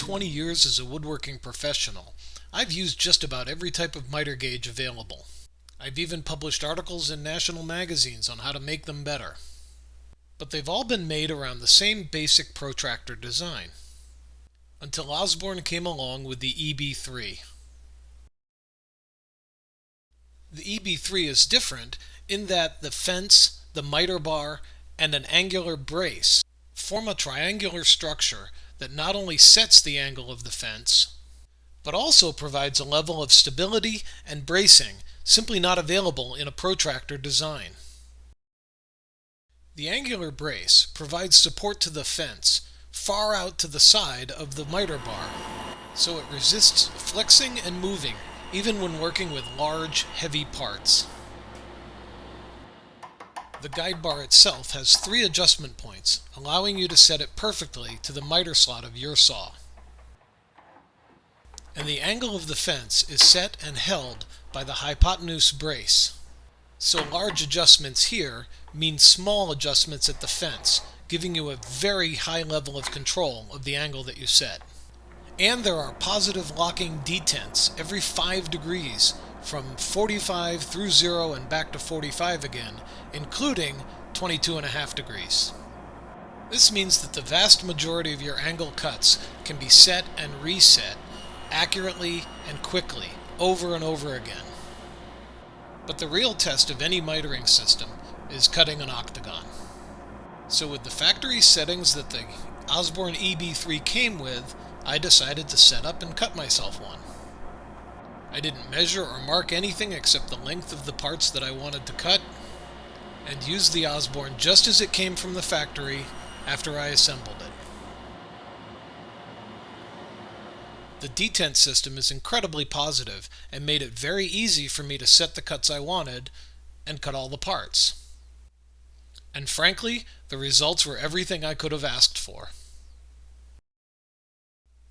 20 years as a woodworking professional, I've used just about every type of miter gauge available. I've even published articles in national magazines on how to make them better. But they've all been made around the same basic protractor design, until Osborne came along with the EB-3. The EB-3 is different in that the fence, the miter bar, and an angular brace form a triangular structure that not only sets the angle of the fence, but also provides a level of stability and bracing simply not available in a protractor design. The angular brace provides support to the fence far out to the side of the miter bar, so it resists flexing and moving even when working with large, heavy parts. The guide bar itself has 3 adjustment points, allowing you to set it perfectly to the miter slot of your saw. And the angle of the fence is set and held by the hypotenuse brace. So large adjustments here mean small adjustments at the fence, giving you a very high level of control of the angle that you set. And there are positive locking detents every 5 degrees, from 45 through 0 and back to 45 again, including 22.5 degrees. This means that the vast majority of your angle cuts can be set and reset accurately and quickly, over and over again. But the real test of any mitering system is cutting an octagon. So with the factory settings that the Osborne EB-3 came with, I decided to set up and cut myself one. I didn't measure or mark anything except the length of the parts that I wanted to cut, and used the Osborne just as it came from the factory after I assembled it. The detent system is incredibly positive and made it very easy for me to set the cuts I wanted and cut all the parts. And frankly, the results were everything I could have asked for.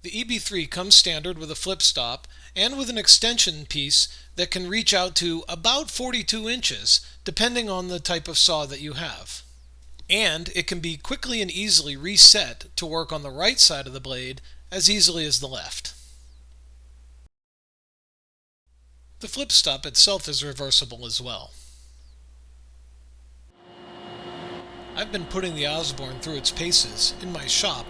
The EB-3 comes standard with a flip stop and with an extension piece that can reach out to about 42 inches, depending on the type of saw that you have. And it can be quickly and easily reset to work on the right side of the blade as easily as the left. The flip stop itself is reversible as well. I've been putting the Osborne through its paces in my shop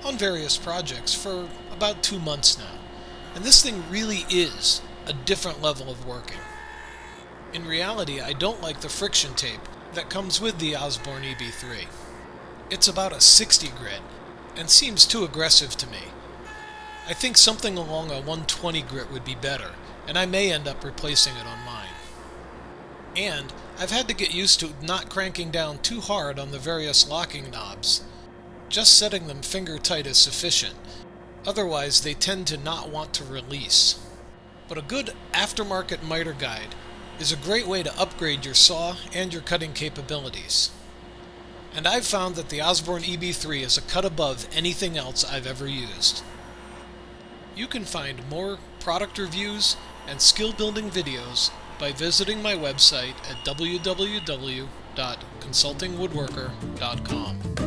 on various projects for about 2 months now, and this thing really is a different level of working. In reality, I don't like the friction tape that comes with the Osborne EB-3. It's about a 60 grit and seems too aggressive to me. I think something along a 120 grit would be better, and I may end up replacing it on mine. And I've had to get used to not cranking down too hard on the various locking knobs. Just setting them finger tight is sufficient. Otherwise, they tend to not want to release. But a good aftermarket miter guide is a great way to upgrade your saw and your cutting capabilities. And I've found that the Osborne EB-3 is a cut above anything else I've ever used. You can find more product reviews and skill building videos by visiting my website at www.consultingwoodworker.com.